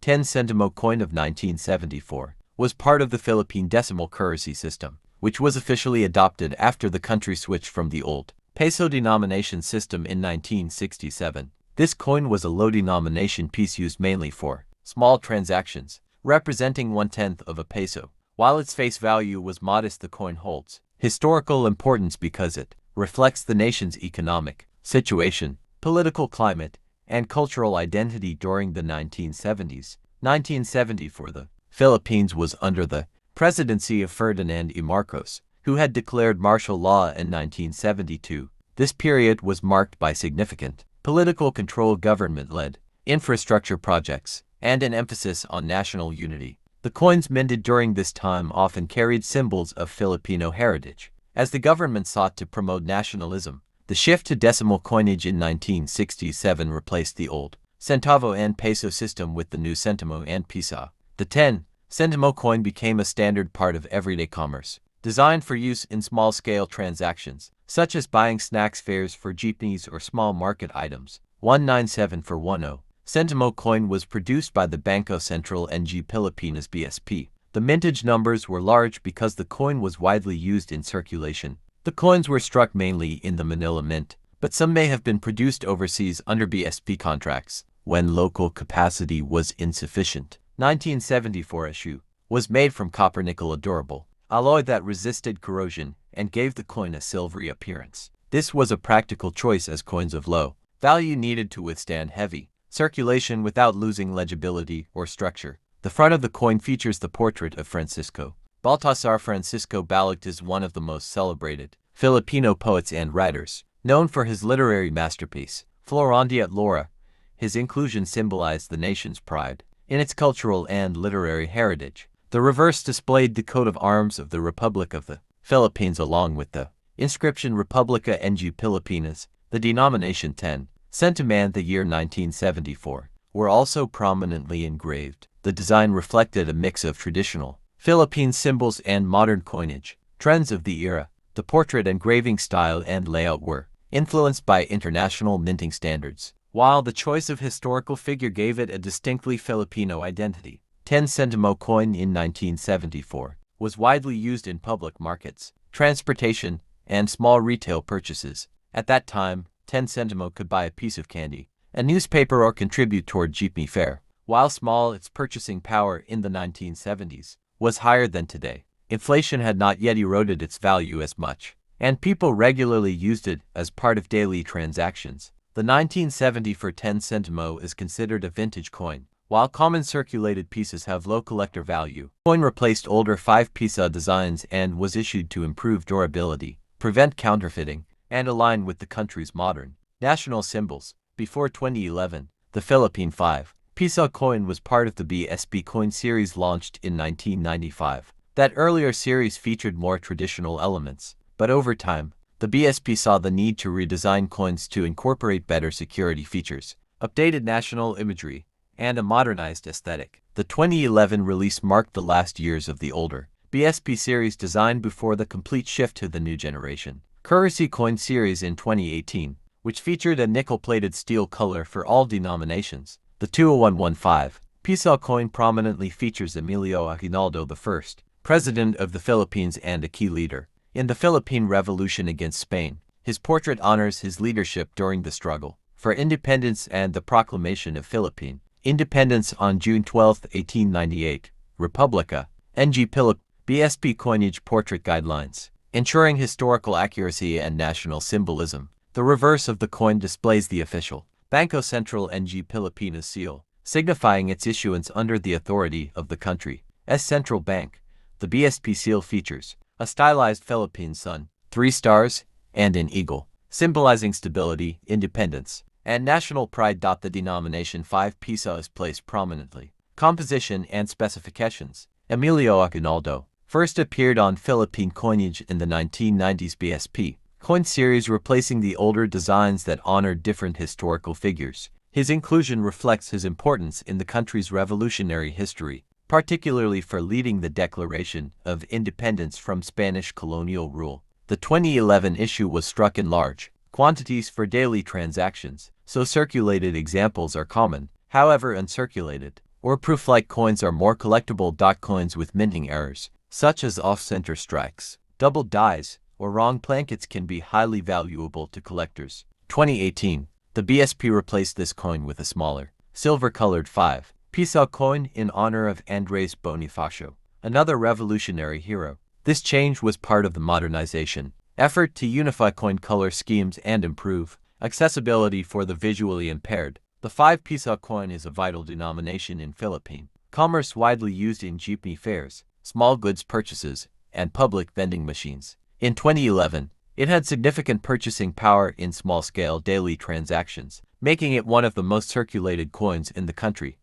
10 centimo coin of 1974, was part of the Philippine decimal currency system, which was officially adopted after the country switched from the old peso denomination system in 1967. This coin was a low denomination piece used mainly for small transactions, representing 1/10 of a peso. While its face value was modest, the coin holds historical importance because it reflects the nation's economic situation, political climate, and cultural identity during the 1970s. 1974, the Philippines was under the presidency of Ferdinand Marcos, who had declared martial law in 1972. This period was marked by significant political control, government-led infrastructure projects, and an emphasis on national unity. The coins minted during this time often carried symbols of Filipino heritage. As the government sought to promote nationalism, the shift to decimal coinage in 1967 replaced the old centavo and peso system with the new Sentimo and Piso. The 10 centimo coin became a standard part of everyday commerce, designed for use in small-scale transactions, such as buying snacks, fares for jeepneys, or small market items. 197 for 10 centimo coin was produced by the Bangko Sentral ng Pilipinas (BSP). The mintage numbers were large because the coin was widely used in circulation. The coins were struck mainly in the Manila Mint, but some may have been produced overseas under BSP contracts when local capacity was insufficient. 1974 issue was made from copper-nickel, a durable alloy that resisted corrosion and gave the coin a silvery appearance. This was a practical choice as coins of low value needed to withstand heavy circulation without losing legibility or structure. The front of the coin features the portrait of Francisco Baltasar. Francisco Balagt is one of the most celebrated Filipino poets and writers, known for his literary masterpiece, Florandi at Laura. His inclusion symbolized the nation's pride in its cultural and literary heritage. The reverse displayed the coat of arms of the Republic of the Philippines along with the inscription Republica ng Pilipinas. The denomination 10 centimo and the year 1974 were also prominently engraved. The design reflected a mix of traditional Philippine symbols and modern coinage trends of the era. The portrait engraving style and layout were influenced by international minting standards, while the choice of historical figure gave it a distinctly Filipino identity. 10 centimo coin in 1974 was widely used in public markets, transportation, and small retail purchases. At that time, 10 centimo could buy a piece of candy, a newspaper, or contribute toward jeepney fare. While small, its purchasing power in the 1970s was higher than today. Inflation had not yet eroded its value as much, and people regularly used it as part of daily transactions. The 1970 for 10 centimo is considered a vintage coin, while common circulated pieces have low collector value. The coin replaced older 5 Piso designs and was issued to improve durability, prevent counterfeiting, and align with the country's modern national symbols. Before 2011, the Philippine 5 Piso coin was part of the BSP coin series launched in 1995. That earlier series featured more traditional elements, but over time, the BSP saw the need to redesign coins to incorporate better security features, updated national imagery, and a modernized aesthetic. The 2011 release marked the last years of the older BSP series design before the complete shift to the new generation currency coin series in 2018, which featured a nickel-plated steel color for all denominations. The 20115 Piso coin prominently features Emilio Aguinaldo I, President of the Philippines and a key leader in the Philippine Revolution against Spain. His portrait honors his leadership during the struggle for independence and the proclamation of Philippine independence on June 12, 1898. Republica ng Pilipinas BSP coinage portrait guidelines, ensuring historical accuracy and national symbolism. The reverse of the coin displays the official Bangko Sentral ng Pilipinas seal, signifying its issuance under the authority of the country's central bank. The BSP seal features a stylized Philippine sun, 3 stars, and an eagle, symbolizing stability, independence, and national pride. The denomination 5 Piso is placed prominently. Composition and specifications. Emilio Aguinaldo first appeared on Philippine coinage in the 1990s BSP coin series, replacing the older designs that honored different historical figures. His inclusion reflects his importance in the country's revolutionary history, particularly for leading the Declaration of Independence from Spanish colonial rule. The 2011 issue was struck in large quantities for daily transactions, so circulated examples are common. However, uncirculated or proof-like coins are more collectible. Coins with minting errors, such as off-center strikes, double dies, or wrong blankets can be highly valuable to collectors. 2018, the BSP replaced this coin with a smaller, silver-colored 5 Piso coin in honor of Andres Bonifacio, another revolutionary hero. This change was part of the modernization effort to unify coin color schemes and improve accessibility for the visually impaired. The 5 Piso coin is a vital denomination in Philippine commerce, widely used in jeepney fares, small goods purchases, and public vending machines. In 2011, it had significant purchasing power in small-scale daily transactions, making it one of the most circulated coins in the country.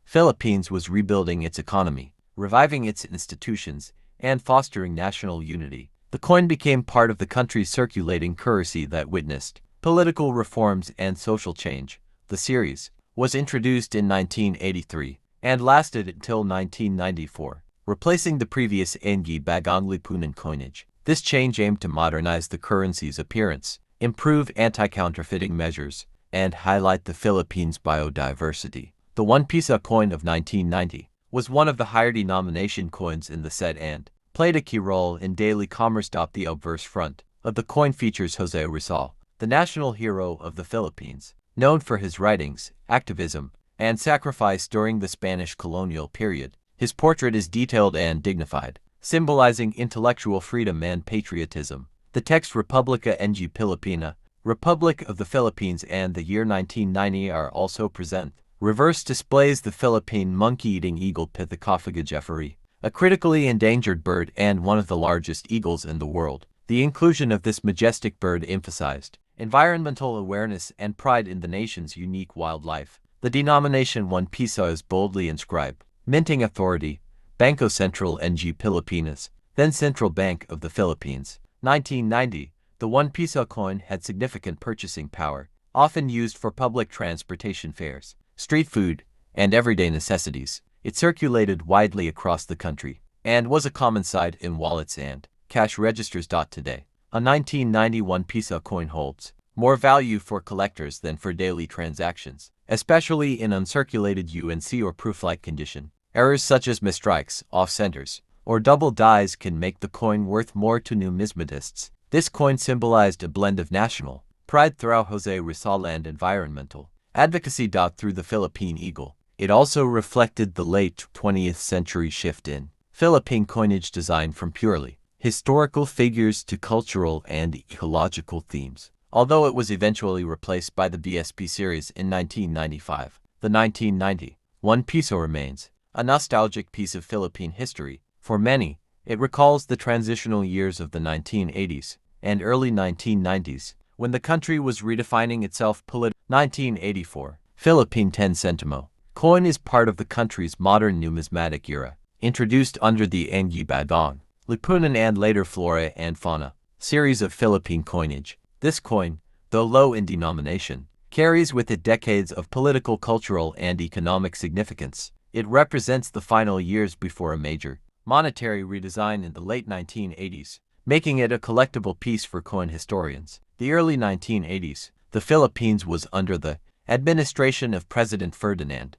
Philippines was rebuilding its economy, reviving its institutions, and fostering national unity. The coin became part of the country's circulating currency that witnessed political reforms and social change. The series was introduced in 1983 and lasted until 1994, replacing the previous Bagong Lipunan coinage. This change aimed to modernize the currency's appearance, improve anti-counterfeiting measures, and highlight the Philippines' biodiversity. The 1 Piso coin of 1990 was one of the higher denomination coins in the set and played a key role in daily commerce. The obverse front of the coin features Jose Rizal, the national hero of the Philippines, known for his writings, activism, and sacrifice during the Spanish colonial period. His portrait is detailed and dignified, symbolizing intellectual freedom and patriotism. The text Republica ng Pilipina, Republic of the Philippines, and the year 1990 are also present. Reverse displays the Philippine monkey-eating eagle Pithecophagua jeffrey, a critically endangered bird and one of the largest eagles in the world. The inclusion of this majestic bird emphasized environmental awareness and pride in the nation's unique wildlife. The denomination 1 Piso is boldly inscribed. Minting authority, Bangko Sentral ng Pilipinas, then Central Bank of the Philippines. 1990, the 1 Piso coin had significant purchasing power, often used for public transportation fares, street food, and everyday necessities. It circulated widely across the country and was a common sight in wallets and cash registers. Today, a 1991 Piso coin holds more value for collectors than for daily transactions, especially in uncirculated UNC or proof-like condition. Errors such as misstrikes, off-centers, or double dies can make the coin worth more to numismatists. This coin symbolized a blend of national pride through Jose Rizal and environmental advocacy. Through the Philippine eagle, it also reflected the late 20th century shift in Philippine coinage design from purely historical figures to cultural and ecological themes. Although it was eventually replaced by the BSP series in 1995, the 1990 1 Piso remains a nostalgic piece of Philippine history. For many, it recalls the transitional years of the 1980s and early 1990s, when the country was redefining itself politically. 1984, Philippine 10 Sentimo coin is part of the country's modern numismatic era, introduced under the Bagong, Lipunan and later Flora and Fauna series of Philippine coinage. This coin, though low in denomination, carries with it decades of political, cultural, and economic significance. It represents the final years before a major monetary redesign in the late 1980s, making it a collectible piece for coin historians. The early 1980s, the Philippines was under the administration of President Ferdinand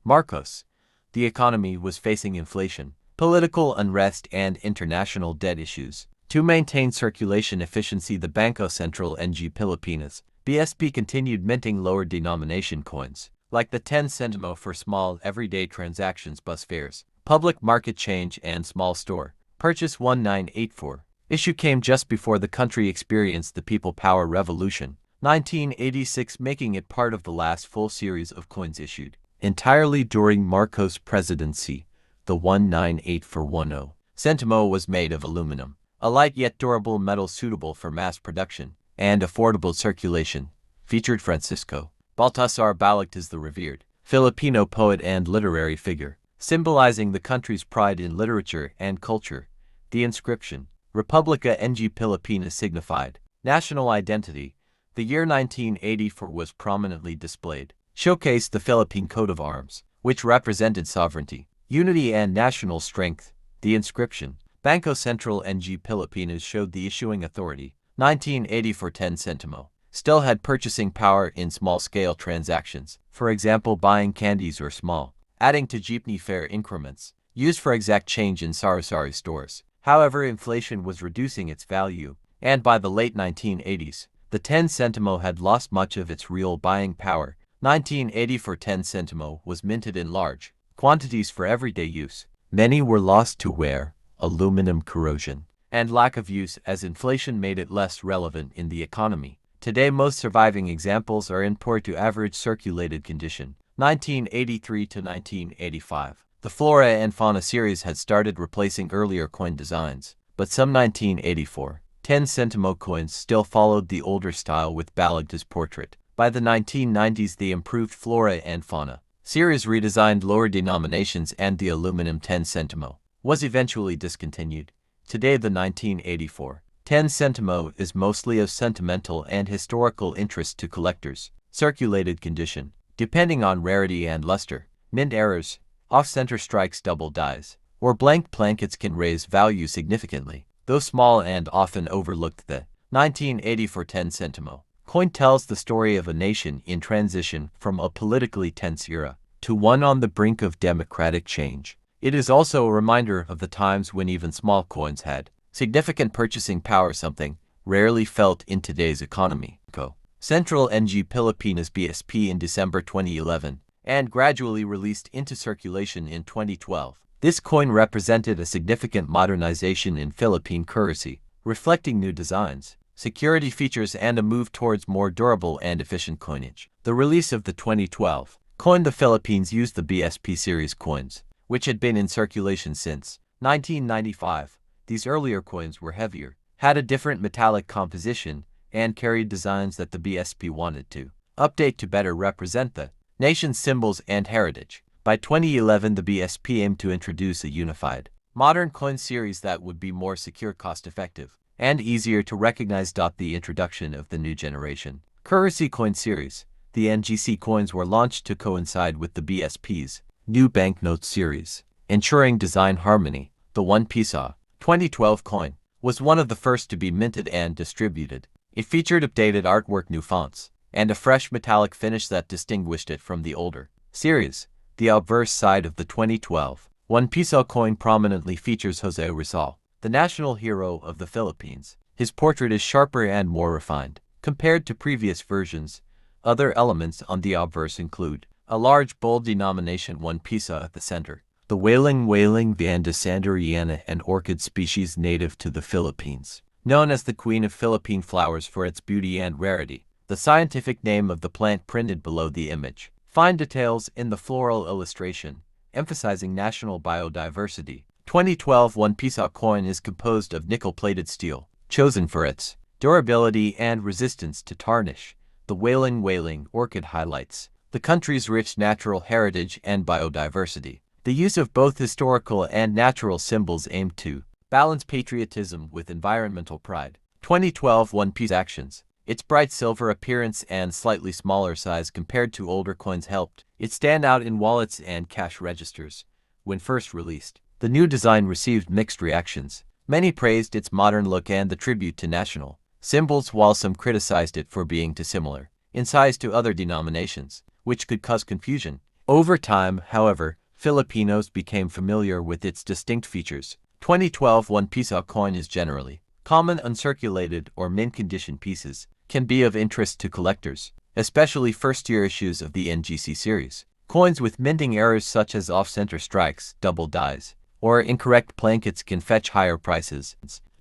Marcos. The economy was facing inflation, political unrest, and international debt issues. To maintain circulation efficiency, the Bangko Sentral ng Pilipinas (BSP) continued minting lower denomination coins, like the 10 centimo for small everyday transactions, bus fares, public market change, and small store purchase. 1984 issue came just before the country experienced the People Power Revolution, 1986, making it part of the last full series of coins issued entirely during Marcos' presidency. The 198410 centimo was made of aluminum, a light yet durable metal suitable for mass production and affordable circulation. Featured Francisco Baltasar Balict as the revered Filipino poet and literary figure, symbolizing the country's pride in literature and culture. The inscription, Republica ng Pilipinas, signified national identity. The year 1984 was prominently displayed, showcased the Philippine coat of arms, which represented sovereignty, unity, and national strength. The inscription, Bangko Sentral ng Pilipinas, showed the issuing authority. 1984 10 centimo still had purchasing power in small-scale transactions, for example buying candies or small adding to jeepney fare increments, used for exact change in sari-sari stores. However, inflation was reducing its value, and by the late 1980s, the 10 centimo had lost much of its real buying power. 1980 for 10 centimo was minted in large quantities for everyday use. Many were lost to wear, aluminum corrosion, and lack of use as inflation made it less relevant in the economy. Today, most surviving examples are in poor to average circulated condition. 1983 to 1985. The Flora and Fauna series had started replacing earlier coin designs, but some 1984 10 centimo coins still followed the older style with Balagta's portrait. By the 1990s, the improved Flora and Fauna series redesigned lower denominations, and the aluminum 10 centimo was eventually discontinued. Today, the 1984 10 centimo is mostly of sentimental and historical interest to collectors. Circulated condition, depending on rarity and luster, mint errors, off-center strikes, double dies, or blank plankets can raise value significantly. Though small and often overlooked, the 1980 for 10 centimo coin tells the story of a nation in transition from a politically tense era to one on the brink of democratic change. It is also a reminder of the times when even small coins had significant purchasing power, something rarely felt in today's economy. Bangko Sentral ng Pilipinas BSP in December 2011 and gradually released into circulation in 2012. This coin represented a significant modernization in Philippine currency, reflecting new designs, security features, and a move towards more durable and efficient coinage. The release of the 2012 coin, the Philippines used the BSP series coins, which had been in circulation since 1995. These earlier coins were heavier, had a different metallic composition, and carried designs that the BSP wanted to update to better represent the nation's symbols and heritage. By 2011, the BSP aimed to introduce a unified, modern coin series that would be more secure, cost-effective, and easier to recognize. The introduction of the new generation currency coin series, the NGC coins, were launched to coincide with the BSP's new banknote series, ensuring design harmony. The 1 Piso 2012 coin was one of the first to be minted and distributed. It featured updated artwork, new fonts, and a fresh metallic finish that distinguished it from the older series. The obverse side of the 2012 1 Piso coin prominently features Jose Rizal, the national hero of the Philippines. His portrait is sharper and more refined compared to previous versions. Other elements on the obverse include a large bold denomination 1 Piso at the center, the wailing Vanda sanderiana, an orchid species native to the Philippines, known as the Queen of Philippine Flowers for its beauty and rarity. The scientific name of the plant printed below the image. Fine details in the floral illustration, emphasizing national biodiversity. 2012 1 Piso coin is composed of nickel-plated steel, chosen for its durability and resistance to tarnish. The wailing orchid highlights the country's rich natural heritage and biodiversity. The use of both historical and natural symbols aimed to balance patriotism with environmental pride. 2012 1 Piso actions. Its bright silver appearance and slightly smaller size compared to older coins helped it stand out in wallets and cash registers. When first released, the new design received mixed reactions. Many praised its modern look and the tribute to national symbols, while some criticized it for being too similar in size to other denominations, which could cause confusion. Over time, however, Filipinos became familiar with its distinct features. 2012 1 Piso coin is generally common. Uncirculated or mint-condition pieces can be of interest to collectors, especially first-year issues of the NGC series. Coins with minting errors such as off-center strikes, double dies, or incorrect plankets can fetch higher prices.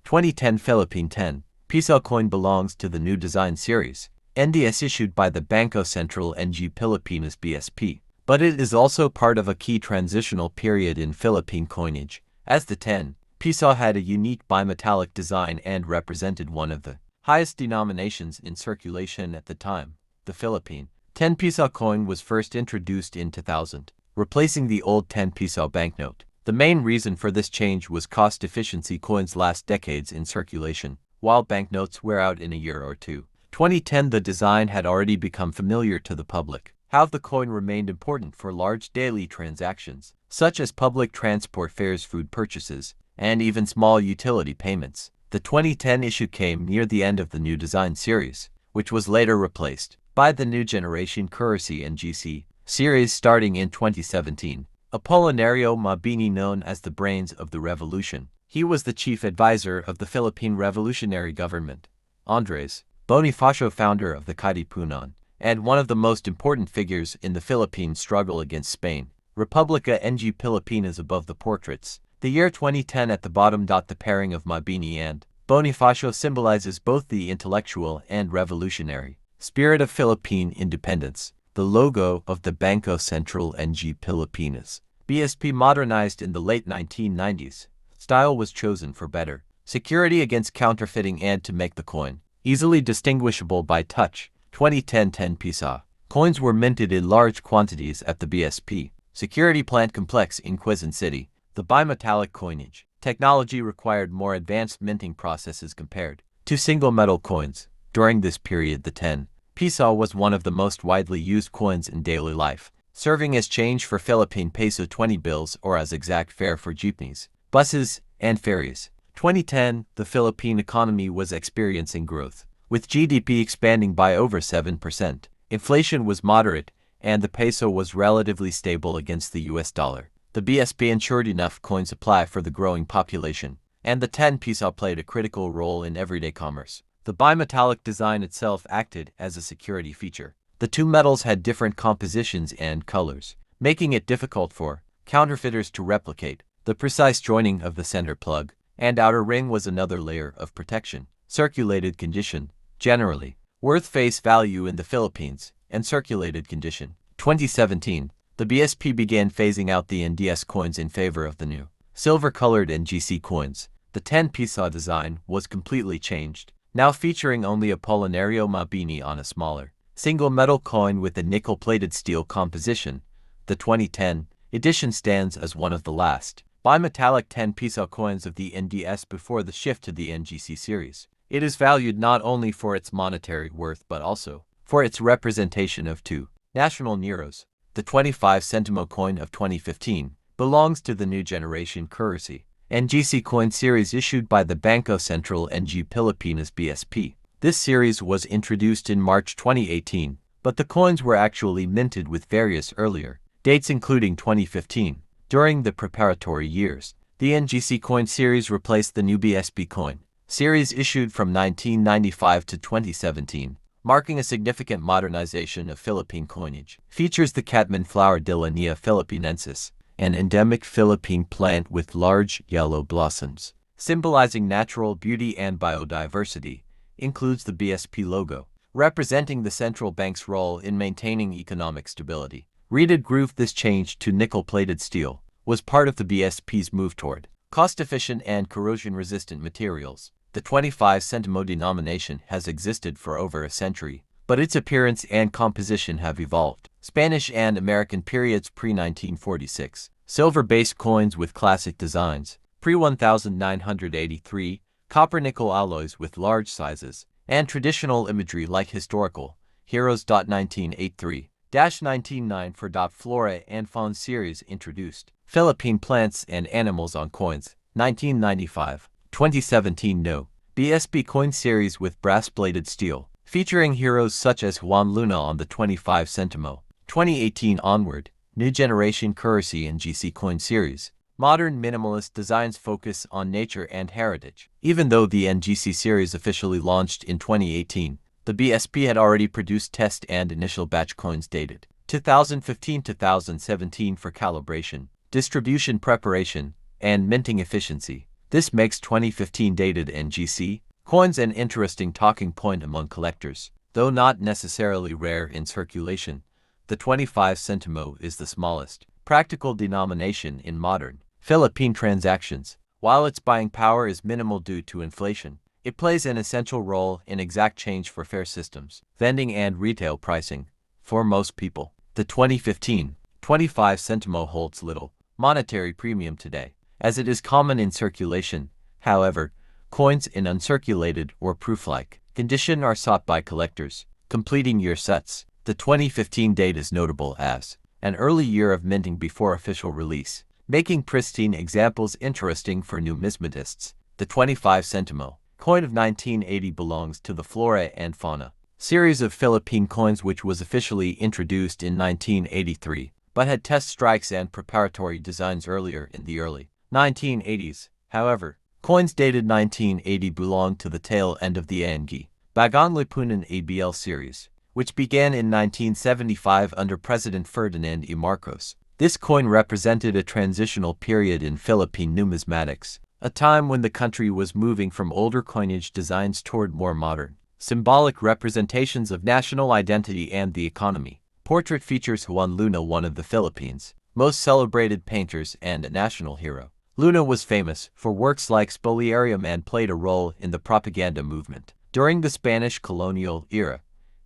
2010 Philippine 10 Piso coin belongs to the new design series, NDS issued by the Bangko Sentral ng Pilipinas BSP, but it is also part of a key transitional period in Philippine coinage, as the 10 Piso had a unique bimetallic design and represented one of the highest denominations in circulation at the time. The Philippine 10 Piso coin was first introduced in 2000, replacing the old 10 Piso banknote. The main reason for this change was cost efficiency. Coins last decades in circulation, while banknotes wear out in a year or two. 2010 The design had already become familiar to the public. How the coin remained important for large daily transactions, such as public transport fares, food purchases, and even small utility payments. The 2010 issue came near the end of the new design series, which was later replaced by the new generation currency NGC series starting in 2017. Apolinario Mabini, known as the brains of the revolution. He was the chief advisor of the Philippine Revolutionary Government. Andres Bonifacio, founder of the Lipunan, and one of the most important figures in the Philippine struggle against Spain. Republica ng Pilipinas above the portraits. The year 2010 at the bottom. The pairing of Mabini and Bonifacio symbolizes both the intellectual and revolutionary spirit of Philippine independence. The logo of the Bangko Sentral ng Pilipinas. BSP modernized in the late 1990s. Style was chosen for better security against counterfeiting and to make the coin easily distinguishable by touch. 2010 10 Piso coins were minted in large quantities at the BSP security plant complex in Quezon City. The bimetallic coinage technology required more advanced minting processes compared to single metal coins. During this period, the 10 Piso was one of the most widely used coins in daily life, serving as change for Philippine peso 20 bills or as exact fare for jeepneys, buses, and ferries. 2010, the Philippine economy was experiencing growth, with GDP expanding by over 7%. Inflation was moderate, and the peso was relatively stable against the US dollar. The BSP ensured enough coin supply for the growing population, and the 10 Piso played a critical role in everyday commerce. The bimetallic design itself acted as a security feature. The two metals had different compositions and colors, making it difficult for counterfeiters to replicate. The precise joining of the center plug and outer ring was another layer of protection. Circulated condition, generally, worth face value in the Philippines, and circulated condition. 2017, the BSP began phasing out the NDS coins in favor of the new silver-colored NGC coins. The 10 Piso design was completely changed, now featuring only Apolinario Mabini on a smaller, single metal coin with a nickel-plated steel composition. The 2010 edition stands as one of the last bimetallic 10 Piso coins of the NDS before the shift to the NGC series. It is valued not only for its monetary worth but also for its representation of two national heroes. The 25 Sentimo coin of 2015 belongs to the new generation currency NGC coin series issued by the Bangko Sentral ng Pilipinas BSP. This series was introduced in March 2018, but the coins were actually minted with various earlier dates including 2015. During the preparatory years, the NGC coin series replaced the new BSP coin series issued from 1995 to 2017, marking a significant modernization of Philippine coinage. Features the Catman flower Dillenia philippinensis, an endemic Philippine plant with large yellow blossoms, symbolizing natural beauty and biodiversity. Includes the BSP logo, representing the central bank's role in maintaining economic stability. Reeded groove. This change to nickel-plated steel was part of the BSP's move toward cost-efficient and corrosion-resistant materials. The 25 Sentimo denomination has existed for over a century, but its appearance and composition have evolved. Spanish and American periods pre-1946. Silver-based coins with classic designs. Pre-1983. Copper-nickel alloys with large sizes, and traditional imagery like historical heroes. 1983-199 for Flora and Fauna series introduced. Philippine plants and animals on coins. 1995. 2017 No. BSP coin series with brass-bladed steel, featuring heroes such as Juan Luna on the 25 Sentimo. 2018 onward, new generation currency and GC coin series. Modern minimalist designs focus on nature and heritage. Even though the NGC series officially launched in 2018, the BSP had already produced test and initial batch coins dated 2015-2017 for calibration, distribution preparation, and minting efficiency. This makes 2015 dated NGC coins an interesting talking point among collectors. Though not necessarily rare in circulation, the 25 Sentimo is the smallest practical denomination in modern Philippine transactions. While its buying power is minimal due to inflation, it plays an essential role in exact change for fare systems, vending and retail pricing. For most people, the 2015 25 Sentimo holds little monetary premium today, as it is common in circulation. However, coins in uncirculated or proof-like condition are sought by collectors, completing year sets. The 2015 date is notable as an early year of minting before official release, making pristine examples interesting for numismatists. The 25 Sentimo coin of 1980 belongs to the Flora and Fauna series of Philippine coins which was officially introduced in 1983, but had test strikes and preparatory designs earlier in the early 1980s. However, coins dated 1980 belonged to the tail end of the ANG Bagong Lipunan ABL series, which began in 1975 under President Ferdinand Marcos. This coin represented a transitional period in Philippine numismatics, a time when the country was moving from older coinage designs toward more modern, symbolic representations of national identity and the economy. Portrait features Juan Luna, one of the Philippines' most celebrated painters and a national hero. Luna was famous for works like Spoliarium and played a role in the propaganda movement during the Spanish colonial era.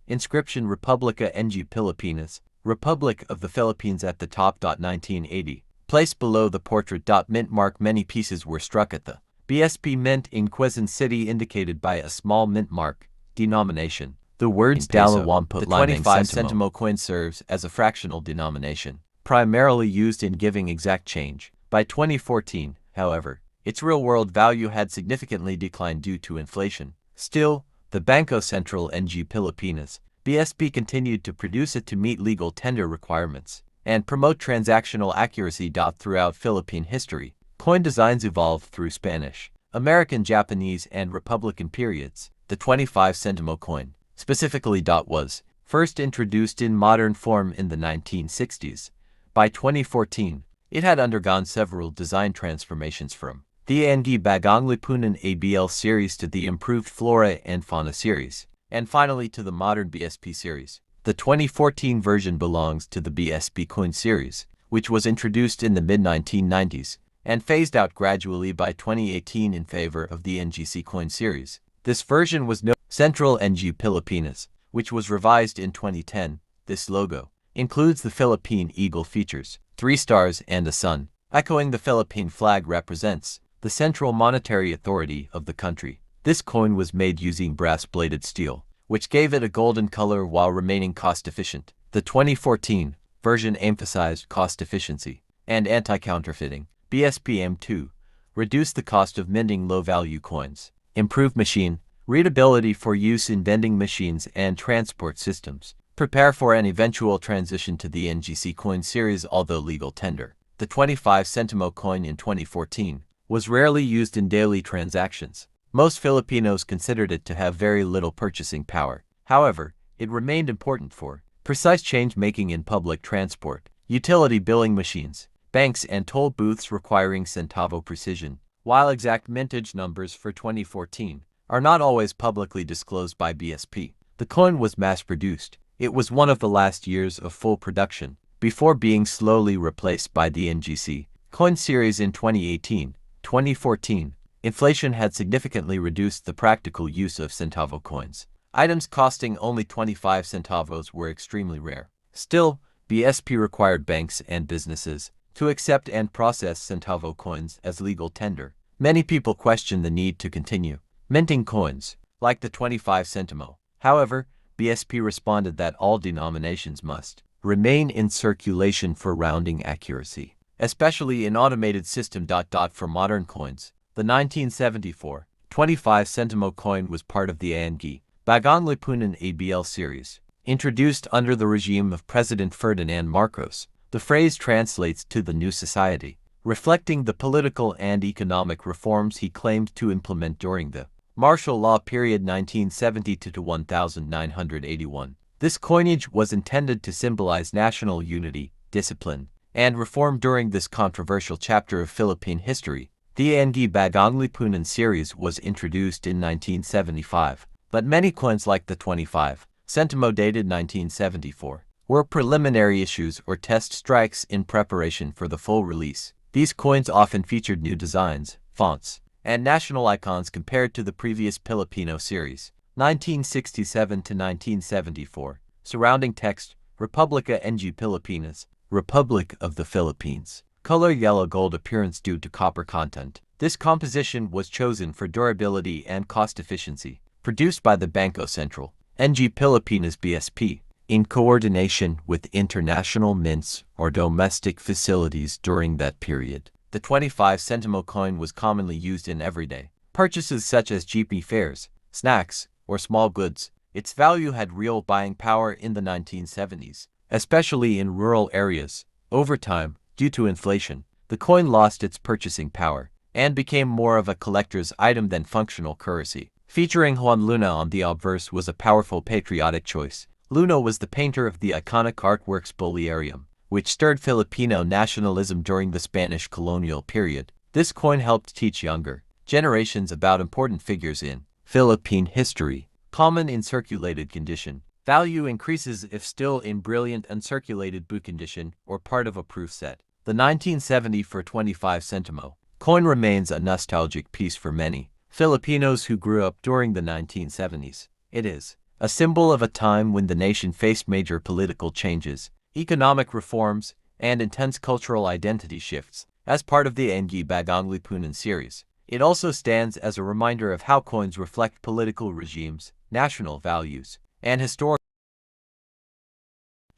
Inscription Republica ng Pilipinas, Republic of the Philippines at the top. 1980. Placed below the portrait. Mint mark. Many pieces were struck at the BSP mint in Quezon City indicated by a small mint mark. Denomination. The words Dalawamput Limang Sentimo. The 25 centimo coin serves as a fractional denomination, primarily used in giving exact change. By 2014, however, its real-world value had significantly declined due to inflation. Still, the Bangko Sentral ng Pilipinas, BSP, continued to produce it to meet legal tender requirements and promote transactional accuracy. Throughout Philippine history, coin designs evolved through Spanish, American, Japanese, and Republican periods. The 25 centimo coin, specifically, was first introduced in modern form in the 1960s. By 2014, it had undergone several design transformations from the ANG Bagong Lipunan ABL series to the improved Flora and Fauna series, and finally to the modern BSP series. The 2014 version belongs to the BSP coin series, which was introduced in the mid-1990s and phased out gradually by 2018 in favor of the NGC coin series. This version was no Central ng Pilipinas, which was revised in 2010. This logo includes the Philippine eagle features 3 stars and a sun, echoing the Philippine flag represents the central monetary authority of the country. This coin was made using brass-bladed steel, which gave it a golden color while remaining cost-efficient. The 2014 version emphasized cost efficiency and anti-counterfeiting. BSP aimed to reduce the cost of minting low-value coins, improve machine readability for use in vending machines and transport systems, prepare for an eventual transition to the NGC coin series. Although legal tender, the 25 centimo coin in 2014 was rarely used in daily transactions. Most Filipinos considered it to have very little purchasing power. However, it remained important for precise change-making in public transport, utility billing machines, banks, and toll booths requiring centavo precision. While exact mintage numbers for 2014 are not always publicly disclosed by BSP, the coin was mass-produced. It was one of the last years of full production, before being slowly replaced by the NGC coin series in 2018. 2014, inflation had significantly reduced the practical use of centavo coins. Items costing only 25 centavos were extremely rare. Still, BSP required banks and businesses to accept and process centavo coins as legal tender. Many people questioned the need to continue minting coins, like the 25 centimo. However, BSP responded that all denominations must remain in circulation for rounding accuracy, especially in automated system. For modern coins, the 1974 25 centimo coin was part of the ANG Bagong Lipunan ABL series, introduced under the regime of President Ferdinand Marcos. The phrase translates to the new society, reflecting the political and economic reforms he claimed to implement during the martial law period 1970 to 1981. This coinage was intended to symbolize national unity, discipline, and reform during this controversial chapter of Philippine history. The ANG Bagong Lipunan series was introduced in 1975, but many coins like the 25 centimo dated 1974 were preliminary issues or test strikes in preparation for the full release. These coins often featured new designs, fonts, and national icons compared to the previous Filipino series, 1967 to 1974, surrounding text, Republica ng Pilipinas, Republic of the Philippines. Color yellow gold appearance due to copper content. This composition was chosen for durability and cost efficiency. Produced by the Bangko Sentral ng Pilipinas BSP, in coordination with international mints or domestic facilities during that period. The 25 centimo coin was commonly used in everyday purchases such as jeepney fares, snacks, or small goods. its value had real buying power in the 1970s, especially in rural areas. Over time, due to inflation, the coin lost its purchasing power and became more of a collector's item than functional currency. Featuring Juan Luna on the obverse was a powerful patriotic choice. Luna was the painter of the iconic artworks Bolerium, which stirred Filipino nationalism during the Spanish colonial period. This coin helped teach younger generations about important figures in Philippine history. Common in circulated condition. Value increases if still in brilliant uncirculated book condition or part of a proof set. The 1970 for 25 centimo coin remains a nostalgic piece for many Filipinos who grew up during the 1970s. It is a symbol of a time when the nation faced major political changes, economic reforms, and intense cultural identity shifts. As part of the Bagong Lipunan series, it also stands as a reminder of how coins reflect political regimes, national values, and historical.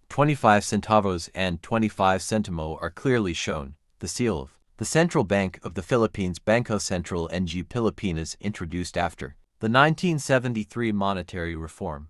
25 centavos and 25 centimo are clearly shown. The seal of the Central Bank of the Philippines, Bangko Sentral ng Pilipinas, introduced after the 1973 monetary reform,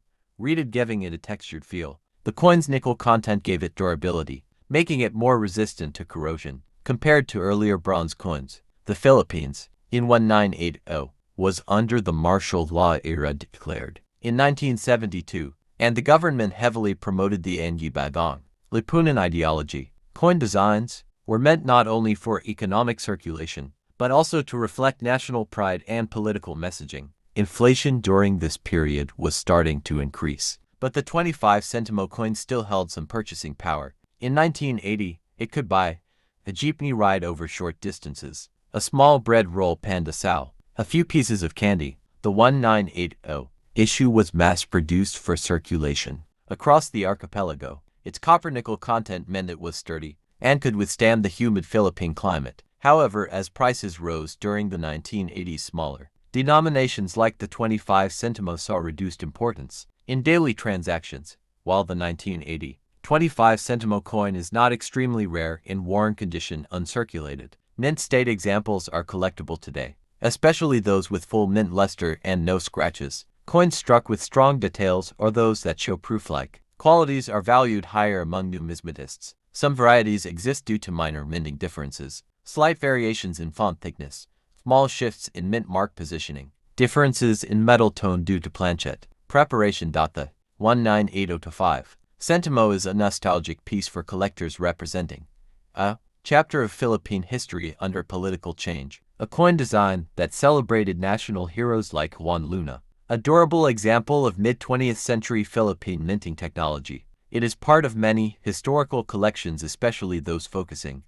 giving it a textured feel. The coin's nickel content gave it durability, making it more resistant to corrosion compared to earlier bronze coins. The Philippines, in 1980, was under the martial law era declared in 1972, and the government heavily promoted the Bagong Lipunan ideology. Coin designs were meant not only for economic circulation, but also to reflect national pride and political messaging. Inflation during this period was starting to increase, but the 25 centimo coin still held some purchasing power. In 1980, it could buy a jeepney ride over short distances, a small bread roll pandesal, a few pieces of candy. The 1980 issue was mass-produced for circulation across the archipelago. Its copper-nickel content meant it was sturdy and could withstand the humid Philippine climate. However, as prices rose during the 1980s, smaller denominations like the 25 centimo saw reduced importance in daily transactions. While the 1980 25 centimo coin is not extremely rare in worn condition uncirculated, mint state examples are collectible today, especially those with full mint luster and no scratches. Coins struck with strong details or those that show proof-like qualities are valued higher among numismatists. Some varieties exist due to minor minting differences, slight variations in font thickness, small shifts in mint mark positioning, differences in metal tone due to planchet preparation. The 1980-5 centimo is a nostalgic piece for collectors representing a chapter of Philippine history under political change, a coin design that celebrated national heroes like Juan Luna, a durable example of mid-20th century Philippine minting technology. It is part of many historical collections, especially those focusing